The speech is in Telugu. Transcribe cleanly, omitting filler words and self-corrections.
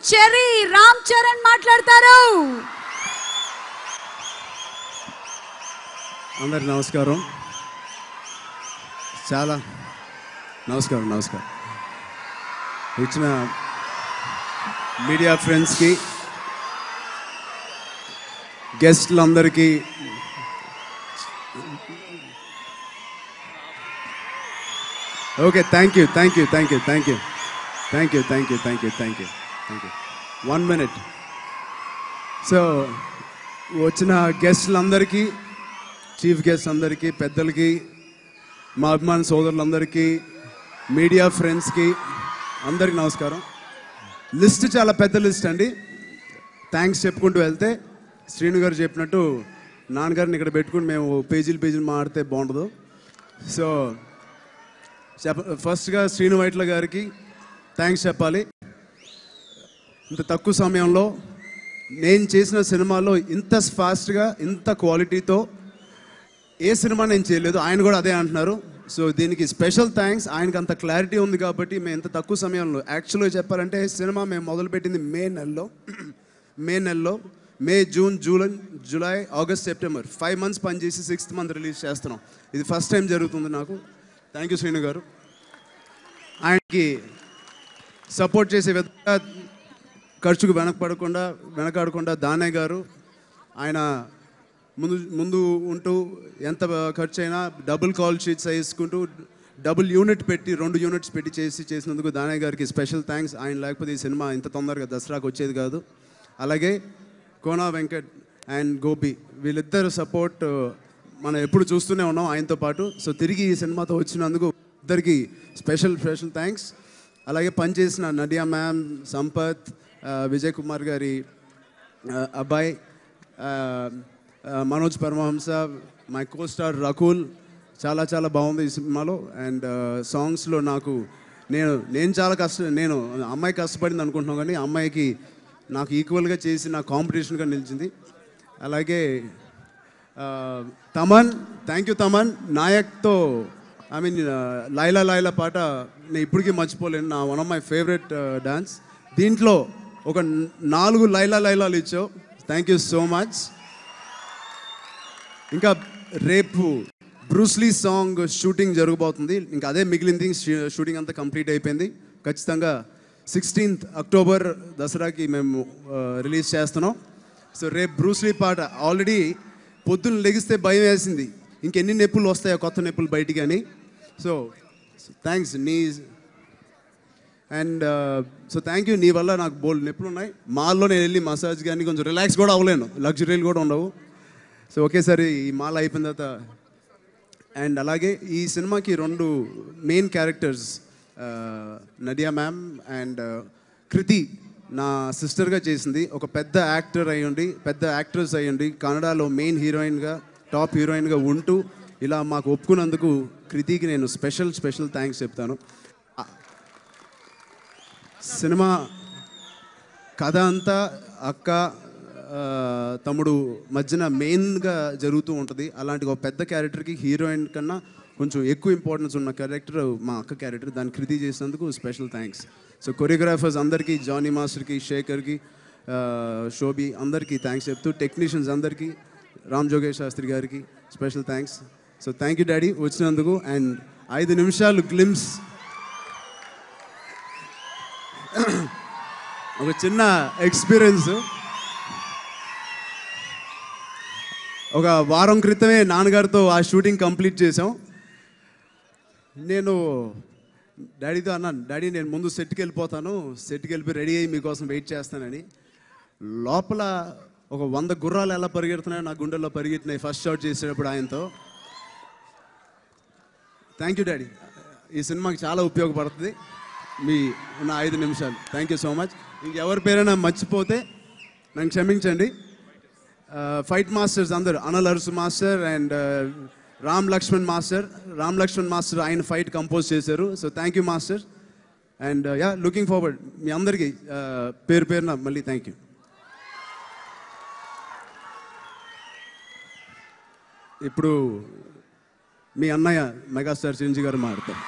చెర్రీ రామ్ చరణ్ మాట్లాడతారు. అందరికి నమస్కారం. చాలా నమస్కారం. వచ్చిన మీడియా ఫ్రెండ్స్కి, గెస్ట్లందరికీ okay, thank you. 1 minute. So వచ్చిన గెస్ట్లందరికీ, చీఫ్ గెస్ట్ అందరికీ, పెద్దలకి, మా అభిమాన సోదరులందరికీ, మీడియా ఫ్రెండ్స్కి అందరికీ నమస్కారం. లిస్ట్ చాలా పెద్ద లిస్ట్ అండి. థ్యాంక్స్ చెప్పుకుంటూ వెళ్తే శ్రీను గారు చెప్పినట్టు నాన్నగారిని ఇక్కడ పెట్టుకుని మేము పేజీలు మాడితే బాగుండదు. సో ఫస్ట్గా శ్రీను వైట్ల గారికి థ్యాంక్స్ చెప్పాలి. ఇంత తక్కువ సమయంలో నేను చేసిన సినిమాలో ఇంత ఫాస్ట్గా, ఇంత క్వాలిటీతో ఏ సినిమా నేను చేయలేదు. ఆయన కూడా అదే అంటున్నారు. సో దీనికి స్పెషల్ థ్యాంక్స్. ఆయనకి అంత క్లారిటీ ఉంది కాబట్టి మేము ఇంత తక్కువ సమయంలో, యాక్చువల్గా చెప్పాలంటే సినిమా మేము మొదలుపెట్టింది మే నెలలో May, June, July, August, September 5 months పనిచేసి 6th month రిలీజ్ చేస్తున్నాం. ఇది ఫస్ట్ టైం జరుగుతుంది నాకు. థ్యాంక్ యూ శ్రీను గారు. ఆయనకి సపోర్ట్ చేసే విధంగా, ఖర్చుకు వెనకాడకుండా దానయ్య గారు, ఆయన ముందు ఉంటూ ఎంత ఖర్చు అయినా డబుల్ కాల్ షీట్స్ వేసుకుంటూ డబుల్ యూనిట్ పెట్టి 2 units పెట్టి చేసినందుకు దానయ్య గారికి స్పెషల్ థ్యాంక్స్. ఆయన లేకపోతే ఈ సినిమా ఇంత తొందరగా దసరాకు వచ్చేది కాదు. అలాగే కోనా వెంకట్ అండ్ గోపి, వీళ్ళిద్దరు సపోర్ట్ మనం ఎప్పుడు చూస్తూనే ఉన్నాం ఆయనతో పాటు. సో తిరిగి ఈ సినిమాతో వచ్చినందుకు ఇద్దరికి స్పెషల్ థ్యాంక్స్. అలాగే పనిచేసిన నడియా మ్యామ్, సంపత్, విజయ్ కుమార్ గారి అబ్బాయి మనోజ్ పరమహంస, మై కో-స్టార్ రకుల్, చాలా బాగుంది ఈ సినిమాలో. అండ్ సాంగ్స్లో నేను చాలా నేను అమ్మాయి కష్టపడింది అనుకుంటున్నాను, కానీ అమ్మాయికి నాకు ఈక్వల్గా చేసి నాకు కాంపిటీషన్గా నిలిచింది. అలాగే తమన్, థ్యాంక్ యూ తమన్. నాయక్తో లైలా పాట నేను ఇప్పటికీ మర్చిపోలేను. నా one of my favourite dance. దీంట్లో ఒక 4 లైలాలు ఇచ్చావు. Thank you so much. ఇంకా రేపు బ్రూస్లీ సాంగ్ షూటింగ్ జరగబోతుంది. ఇంకా అదే మిగిలింది. షూటింగ్ అంతా కంప్లీట్ అయిపోయింది. ఖచ్చితంగా 16th October దసరాకి మేము రిలీజ్ చేస్తున్నాం. సో రేపు బ్రూస్లీ పాట ఆల్రెడీ పొద్దున్న లెగిస్తే భయం వేసింది, ఇంకెన్ని నొప్పులు వస్తాయో, కొత్త నొప్పులు బయటికి అని. So thanks so thank you. నీ వల్ల నాకు బోల్డ్ నొప్పులు ఉన్నాయి. మాల్లో నేను వెళ్ళి మసాజ్ కానీ కొంచెం రిలాక్స్ కూడా అవ్వలేను, లగ్జరీలు కూడా ఉండవు. సో ఒకేసారి ఈ మాల్ అయిపోయిన తర్వాత. అండ్ అలాగే ఈ సినిమాకి 2 మెయిన్ క్యారెక్టర్స్, నడియా మ్యామ్ అండ్ కృతి నా సిస్టర్గా చేసింది. ఒక పెద్ద యాక్ట్రెస్ అయ్యండి కన్నడలో మెయిన్ హీరోయిన్గా, టాప్ హీరోయిన్గా ఉంటూ ఇలా మాకు ఒప్పుకున్నందుకు కృతికి నేను స్పెషల్ థ్యాంక్స్ చెప్తాను. సినిమా కథ అంతా అక్క తమ్ముడు మధ్యన మెయిన్గా జరుగుతూ ఉంటుంది. అలాంటి ఒక పెద్ద క్యారెక్టర్కి హీరోయిన్ కన్నా కొంచెం ఎక్కువ ఇంపార్టెన్స్ ఉన్న క్యారెక్టర్ మా అక్క క్యారెక్టర్. దాన్ని కృతి చేసినందుకు స్పెషల్ థ్యాంక్స్. సో కొరియోగ్రాఫర్స్ అందరికీ, జానీ మాస్టర్కి, శేఖర్కి, శోభి అందరికీ థ్యాంక్స్ చెప్తూ, టెక్నీషియన్స్ అందరికీ, రామ్ జోగేష్ శాస్త్రి గారికి special thanks. So thank you daddy వచ్చినందుకు. అండ్ 5 నిమిషాలు గ్లిమ్స్, ఒక చిన్న ఎక్స్పీరియన్స్. ఒక వారం క్రితమే నాన్నగారితో ఆ షూటింగ్ కంప్లీట్ చేసాం. నేను డాడీతో అన్నాను, డాడీ నేను ముందు సెట్కి వెళ్ళిపోతాను, సెట్కి వెళ్ళిపోయి రెడీ అయ్యి మీకోసం వెయిట్ చేస్తానని. లోపల ఒక 100 గుర్రాలు ఎలా పరిగెడుతున్నాయో నా గుండెల్లో పరిగెట్టినాయి ఫస్ట్ షాట్ చేసేటప్పుడు ఆయనతో. Thank you daddy. ఈ సినిమాకి చాలా ఉపయోగపడుతుంది మీ ఉన్న 5 నిమిషాలు. Thank you so much. ఇంకెవరి పేరైనా మర్చిపోతే నన్ను క్షమించండి. ఫైట్ మాస్టర్స్ అందరూ, Anil Arasu master and Ram Lakshman master ఆయన ఫైట్ కంపోజ్ చేశారు. So thank you master. And looking forward మీ అందరికీ పేరున మళ్ళీ థ్యాంక్ యూ. ఇప్పుడు మీ అన్నయ్య మెగాస్టార్ చిరంజీవి గారు మాట్లాడతారు.